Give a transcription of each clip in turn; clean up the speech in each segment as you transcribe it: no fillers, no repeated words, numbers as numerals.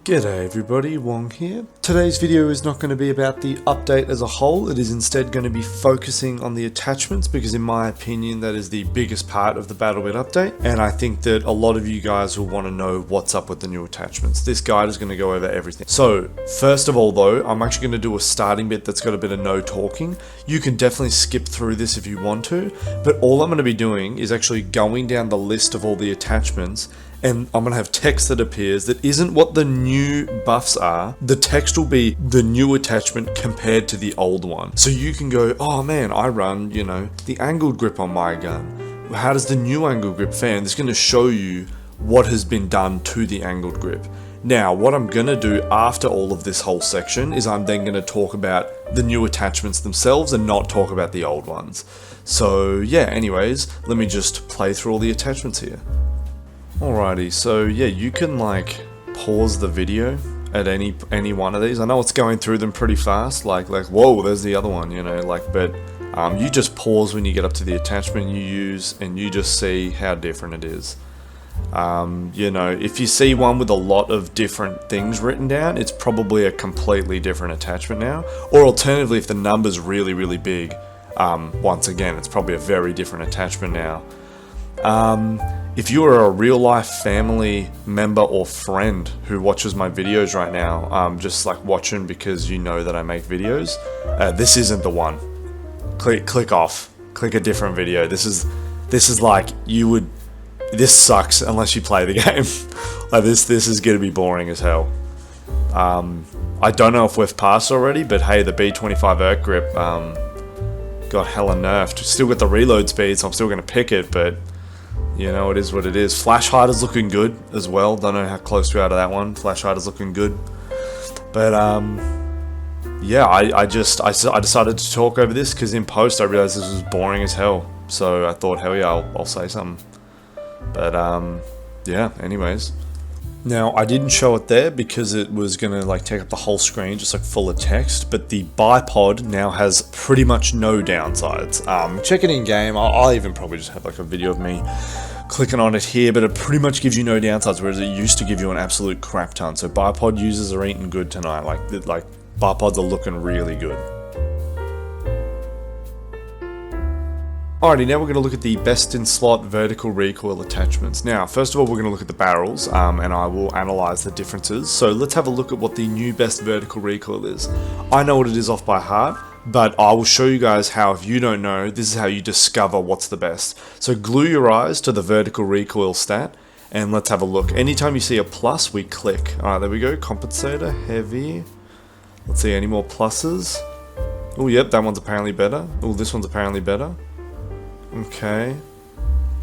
G'day everybody, Wong here. Today's video is not going to be about the update as a whole, it is instead going to be focusing on the attachments because in my opinion that is the biggest part of the Battlebit update, and I think that a lot of you guys will want to know what's up with the new attachments. This guide is going to go over everything. So first of all though, I'm actually going to do a starting bit that's got a bit of no talking. You can definitely skip through this if you want to, but all I'm going to be doing is actually going down the list of all the attachments, and I'm going to have text that appears that isn't what the new buffs are. The text will be the new attachment compared to the old one. So you can go, oh man, I run, the angled grip on my gun. How does the new angled grip fare? And it's going to show you what has been done to the angled grip. Now, what I'm going to do after all of this whole section is I'm then going to talk about the new attachments themselves and not talk about the old ones. So yeah, anyways, let me just play through all the attachments here. Alrighty, so yeah, you can pause the video at any one of these. I know it's going through them pretty fast, like whoa, there's the other one, but you just pause when you get up to the attachment you use and you just see how different it is. If you see one with a lot of different things written down, it's probably a completely different attachment now. Or alternatively, if the number's really big, once again, it's probably a very different attachment now. If you are a real life family member or friend who watches my videos right now, just watching because you know that I make videos, this isn't the one. Click off. Click a different video. This is this sucks unless you play the game. This is gonna be boring as hell. I don't know if we've passed already, but hey, the B25 Erk grip got hella nerfed. Still got the reload speed, so I'm still gonna pick it, but it is what it is. Flash hider's looking good as well. Don't know how close we are to that one. Flash hider's looking good. But yeah, I decided to talk over this because in post I realized this was boring as hell. So I thought, hell yeah, I'll say something. But yeah, anyways. Now, I didn't show it there because it was gonna take up the whole screen, just full of text, but the Bipod now has pretty much no downsides. Check it in game. I'll even probably just have a video of me clicking on it here, but it pretty much gives you no downsides, whereas it used to give you an absolute crap ton. So Bipod users are eating good tonight. Bipods are looking really good. Alrighty, now we're going to look at the best in slot vertical recoil attachments. Now, first of all, we're going to look at the barrels, and I will analyze the differences. So let's have a look at what the new best vertical recoil is. I know what it is off by heart, but I will show you guys how, if you don't know, this is how you discover what's the best. So glue your eyes to the vertical recoil stat, and let's have a look. Anytime you see a plus, we click. Alright, there we go. Compensator, heavy. Let's see, any more pluses? Oh, yep, that one's apparently better. Oh, this one's apparently better. Okay.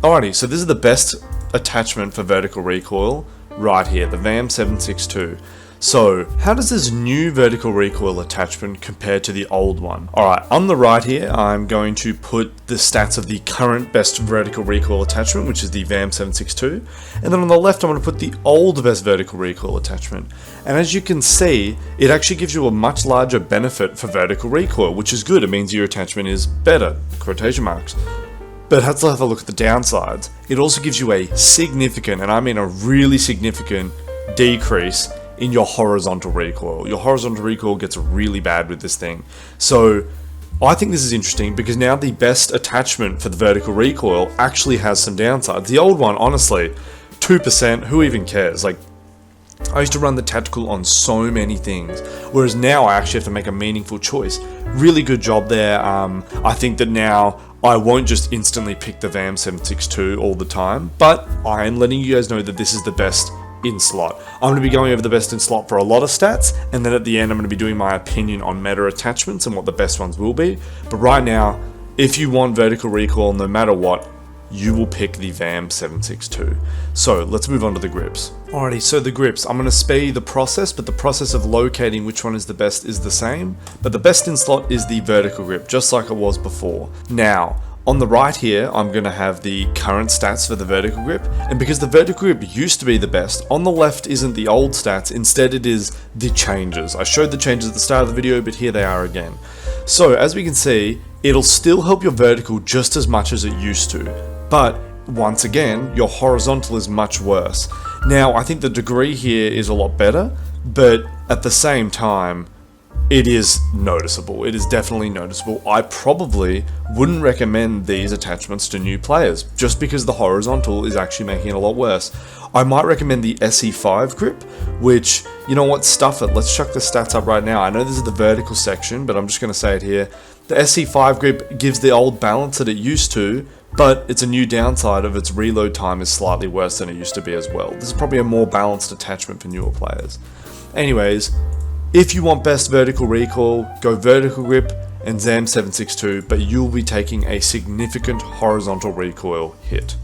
Alrighty, so this is the best attachment for vertical recoil right here, the VAM 762. So, how does this new vertical recoil attachment compare to the old one? Alright, on the right here, I'm going to put the stats of the current best vertical recoil attachment, which is the VAM 762. And then on the left, I'm going to put the old best vertical recoil attachment. And as you can see, it actually gives you a much larger benefit for vertical recoil, which is good. It means your attachment is better, quotation marks. But let's have a look at the downsides. It also gives you a significant, and I mean a really significant, decrease in your horizontal recoil. Your horizontal recoil gets really bad with this thing. So I think this is interesting because now the best attachment for the vertical recoil actually has some downsides. The old one, honestly, 2%, who even cares? I used to run the tactical on so many things, whereas now I actually have to make a meaningful choice. Really good job there. I think that now I won't just instantly pick the VAM 762 all the time, but I am letting you guys know that this is the best in slot. I'm going to be going over the best in slot for a lot of stats, and then at the end I'm going to be doing my opinion on meta attachments and what the best ones will be. But right now, if you want vertical recoil no matter what, you will pick the VAM 762. So let's move on to the grips. Alrighty, so the grips, I'm going to spare you the process, but the process of locating which one is the best is the same, but the best in slot is the vertical grip, just like it was before. Now, on the right here, I'm going to have the current stats for the vertical grip, and because the vertical grip used to be the best, on the left isn't the old stats, instead it is the changes. I showed the changes at the start of the video, but here they are again. So, as we can see, it'll still help your vertical just as much as it used to, but once again, your horizontal is much worse. Now, I think the degree here is a lot better, but at the same time, it is noticeable. It is definitely noticeable. I probably wouldn't recommend these attachments to new players, just because the horizontal is actually making it a lot worse. I might recommend the SE5 grip, which, you know what, stuff it. Let's chuck the stats up right now. I know this is the vertical section, but I'm just going to say it here. The SE5 grip gives the old balance that it used to, but it's a new downside of its reload time is slightly worse than it used to be as well. This is probably a more balanced attachment for newer players. Anyways, if you want best vertical recoil, go vertical grip and ZAM 762, but you'll be taking a significant horizontal recoil hit.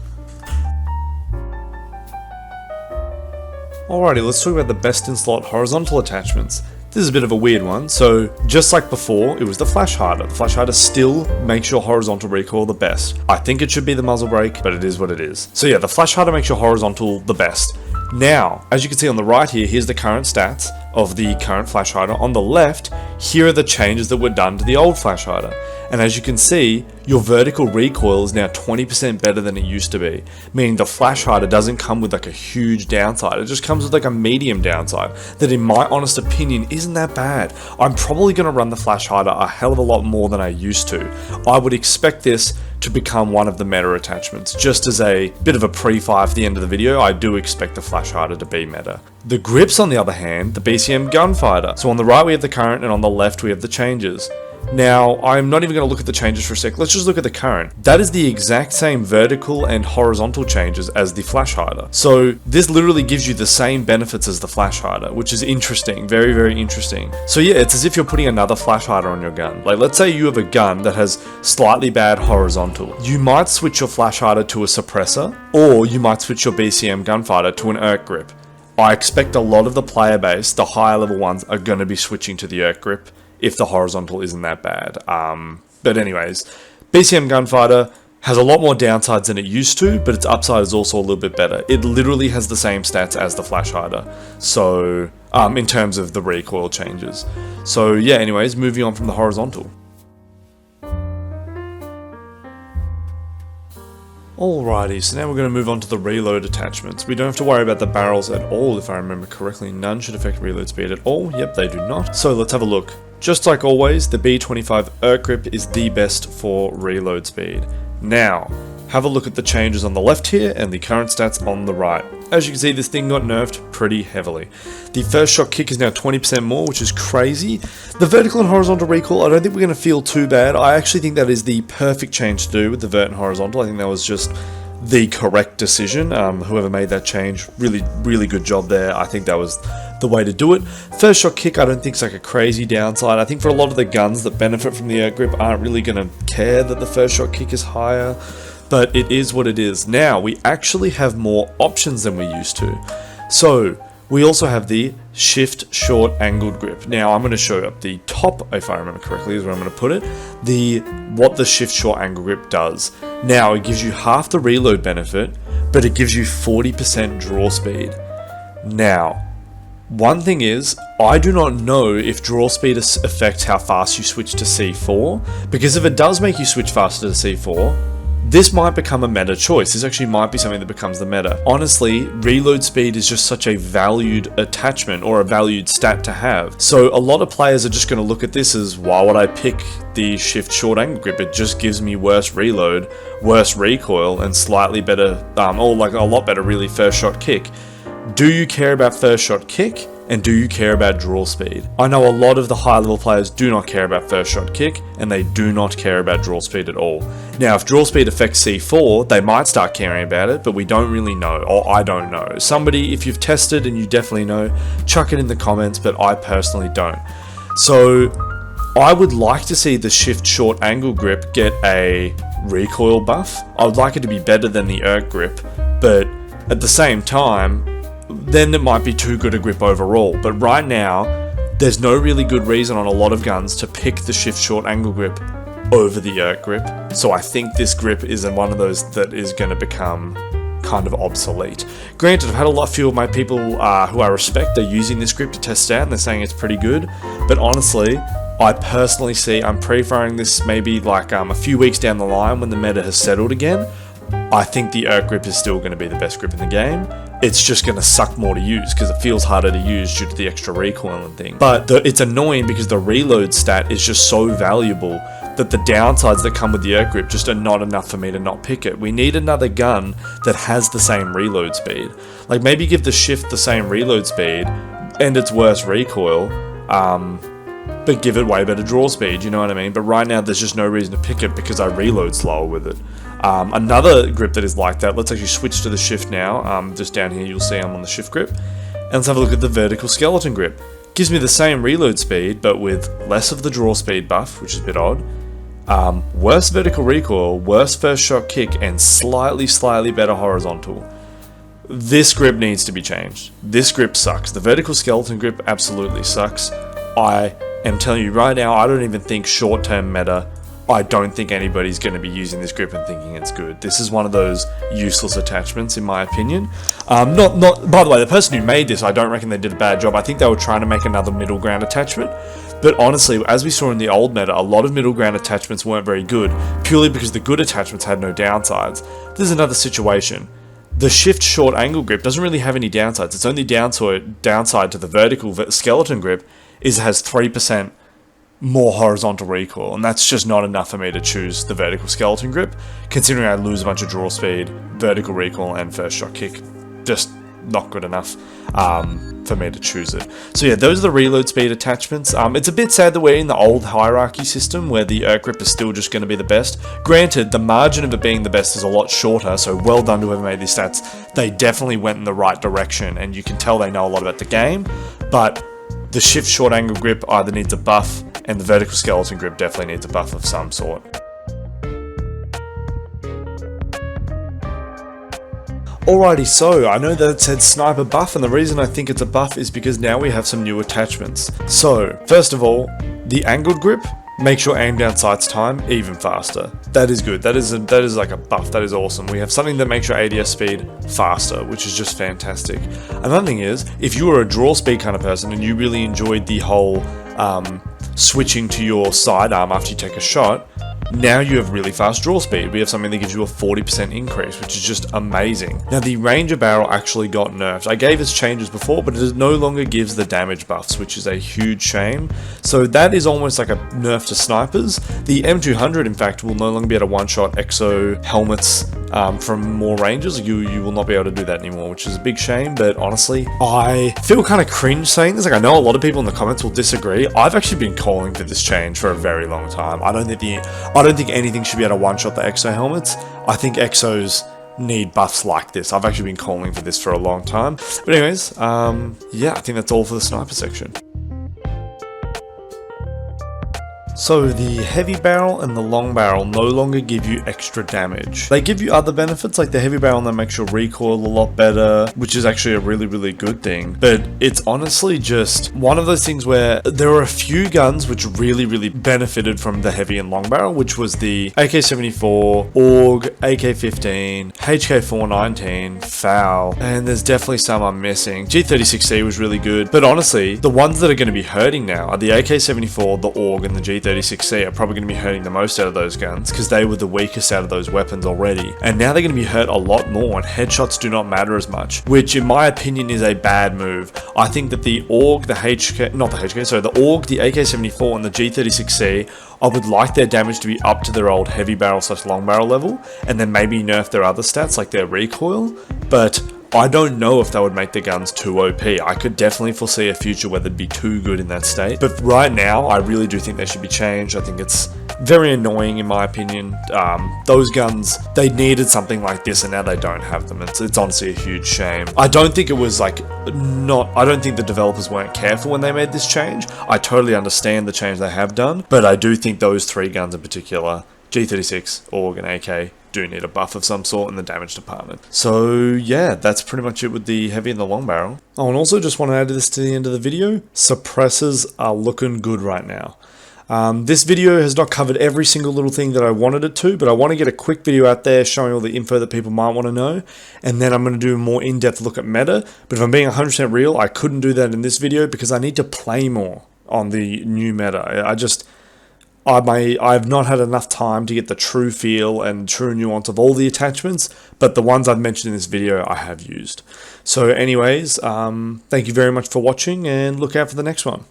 Alrighty, let's talk about the best in slot horizontal attachments. This is a bit of a weird one. So just like before, it was the flash hider. The flash hider still makes your horizontal recoil the best. I think it should be the muzzle brake, but it is what it is. So yeah, the flash hider makes your horizontal the best. Now, as you can see on the right here, here's the current stats of the current flash hider. On the left, here are the changes that were done to the old flash hider. And as you can see, your vertical recoil is now 20% better than it used to be, meaning the flash hider doesn't come with like a huge downside. It just comes with like a medium downside that, in my honest opinion, isn't that bad. I'm probably going to run the flash hider a hell of a lot more than I used to. I would expect this to become one of the meta attachments. Just as a bit of a pre-fire for the end of the video, I do expect the flash hider to be meta. The grips, on the other hand, the BCM gunfighter. So on the right we have the current, and on the left we have the changes. Now, I'm not even going to look at the changes for a sec, let's just look at the current. That is the exact same vertical and horizontal changes as the flash hider. So this literally gives you the same benefits as the flash hider, which is interesting, very, very interesting. So yeah, it's as if you're putting another flash hider on your gun. Like, let's say you have a gun that has slightly bad horizontal. You might switch your flash hider to a suppressor, or you might switch your BCM gunfighter to an ERC grip. I expect a lot of the player base, the higher level ones, are going to be switching to the ERC grip if the horizontal isn't that bad. But anyways, BCM gunfighter has a lot more downsides than it used to, but its upside is also a little bit better. It literally has the same stats as the flash hider, so in terms of the recoil changes. So yeah, anyways, moving on from the horizontal. Alrighty, so now we're going to move on to the reload attachments. We don't have to worry about the barrels at all, if I remember correctly. None should affect reload speed at all. Yep, they do not. So let's have a look. Just like always, the B25 ERC grip is the best for reload speed. Now, have a look at the changes on the left here and the current stats on the right. As you can see, this thing got nerfed pretty heavily. The first shot kick is now 20% more, which is crazy. The vertical and horizontal recoil, I don't think we're going to feel too bad. I actually think that is the perfect change to do with the vert and horizontal. I think that was just the correct decision. Whoever made that change, really good job there. I think that was the way to do it. First shot kick, I don't think is like a crazy downside. I think for a lot of the guns that benefit from the ERC grip aren't really going to care that the first shot kick is higher. But it is what it is. Now, we actually have more options than we used to. So, we also have the shift short angled grip. Now, I'm going to show up the top, if I remember correctly, is where I'm going to put it. What the shift short angle grip does. Now, it gives you half the reload benefit, but it gives you 40% draw speed. Now, one thing is, I do not know if draw speed affects how fast you switch to C4, because if it does make you switch faster to C4, this might become a meta choice. This actually might be something that becomes the meta. Honestly, reload speed is just such a valued attachment or a valued stat to have. So a lot of players are just going to look at this as, why would I pick the shift short angle grip? It just gives me worse reload, worse recoil, and slightly better, or like a lot better really, first shot kick. Do you care about first shot kick? And do you care about draw speed? I know a lot of the high level players do not care about first shot kick, and they do not care about draw speed at all. Now, if draw speed affects C4, they might start caring about it, but we don't really know, or I don't know. Somebody, if you've tested and you definitely know, chuck it in the comments, but I personally don't. So, I would like to see the shift short angle grip get a recoil buff. I would like it to be better than the ERC grip, but at the same time, then it might be too good a grip overall. But right now, there's no really good reason on a lot of guns to pick the shift short angle grip over the ERC grip. So I think this grip is one of those that is going to become kind of obsolete. Granted, I've had a few of my people who I respect, they're using this grip to test out and they're saying it's pretty good. But honestly, I personally see, I'm pre-firing this maybe like a few weeks down the line when the meta has settled again. I think the ERC grip is still going to be the best grip in the game. it's just going to suck more to use because it feels harder to use due to the extra recoil and thing. But it's annoying because the reload stat is just so valuable that the downsides that come with the Erk grip just are not enough for me to not pick it. We need another gun that has the same reload speed. Like maybe give the shift the same reload speed and its worse recoil, but give it way better draw speed, you know what I mean? But right now there's just no reason to pick it because I reload slower with it. Another grip that is like that, let's actually switch to the shift now. Just down here you'll see I'm on the shift grip. And let's have a look at the vertical skeleton grip. Gives me the same reload speed, but with less of the draw speed buff, which is a bit odd. Worse vertical recoil, worse first shot kick, and slightly better horizontal. This grip needs to be changed. This grip sucks. The vertical skeleton grip absolutely sucks. I am telling you right now, I don't even think short-term meta, I don't think anybody's going to be using this grip and thinking it's good. This is one of those useless attachments in my opinion. By the way, the person who made this, I don't reckon they did a bad job. I think they were trying to make another middle ground attachment. But honestly, as we saw in the old meta, a lot of middle ground attachments weren't very good, purely because the good attachments had no downsides. There's another situation. The shift short angle grip doesn't really have any downsides. Its only downside to the vertical skeleton grip is it has 3% more horizontal recoil, and that's just not enough for me to choose the vertical skeleton grip, considering I lose a bunch of draw speed, vertical recoil, and first shot kick. Just not good enough for me to choose it. So yeah, those are the reload speed attachments. It's a bit sad that we're in the old hierarchy system where the Erk grip is still just going to be the best. Granted, the margin of it being the best is a lot shorter, so well done to whoever made these stats. They definitely went in the right direction, and you can tell they know a lot about the game, but the shift short angle grip either needs a buff, and the vertical skeleton grip definitely needs a buff of some sort. Alrighty, so I know that it said sniper buff, and the reason I think it's a buff is because now we have some new attachments. So, first of all, the angled grip makes your aim down sights time even faster. That is good. That is like a buff. That is awesome. We have something that makes your ADS speed faster, which is just fantastic. Another thing is, if you were a draw speed kind of person and you really enjoyed the whole switching to your sidearm after you take a shot, now you have really fast draw speed. We have something that gives you a 40% increase, which is just amazing. Now the Ranger barrel actually got nerfed. I gave its changes before, but it no longer gives the damage buffs, which is a huge shame. So that is almost like a nerf to snipers. The M200 in fact will no longer be able to one-shot exo helmets from more ranges. You will not be able to do that anymore, which is a big shame. But honestly, I feel kind of cringe saying this. Like, I know a lot of people in the comments will disagree. I've actually been calling for this change for a very long time. I don't think anything should be able to one-shot the exo helmets. I think exos need buffs like this. I've actually been calling for this for a long time. But anyways, yeah, I think that's all for the sniper section. So the heavy barrel and the long barrel no longer give you extra damage. They give you other benefits, like the heavy barrel that makes your recoil a lot better, which is actually a really good thing. But it's honestly just one of those things where there are a few guns which really benefited from the heavy and long barrel, which was the AK-74, AUG, AK-15, HK-419, FAL, and there's definitely some I'm missing. G36C was really good, but honestly, the ones that are going to be hurting now are the AK-74, the AUG, and the G36C are probably going to be hurting the most out of those guns because they were the weakest out of those weapons already, and now they're going to be hurt a lot more, and headshots do not matter as much, which in my opinion is a bad move. I think that the AUG, the AUG, the AK-74 and the G36C, I would like their damage to be up to their old heavy barrel / long barrel level, and then maybe nerf their other stats like their recoil, but I don't know if that would make the guns too OP. I could definitely foresee a future where they'd be too good in that state. But right now, I really do think they should be changed. I think it's very annoying in my opinion. Those guns, they needed something like this and now they don't have them. It's honestly a huge shame. I don't think it was like, I don't think the developers weren't careful when they made this change. I totally understand the change they have done, but I do think those three guns in particular, G36, AUG, and AK, do need a buff of some sort in the damage department. So yeah, that's pretty much it with the heavy and the long barrel. Oh, and also just want to add this to the end of the video, suppressors are looking good right now. This video has not covered every single little thing that I wanted it to, but I want to get a quick video out there showing all the info that people might want to know, and then I'm going to do a more in-depth look at meta. But if I'm being 100% real, I couldn't do that in this video because I need to play more on the new meta. I've not had enough time to get the true feel and true nuance of all the attachments, but the ones I've mentioned in this video I have used. So anyways, thank you very much for watching, and look out for the next one.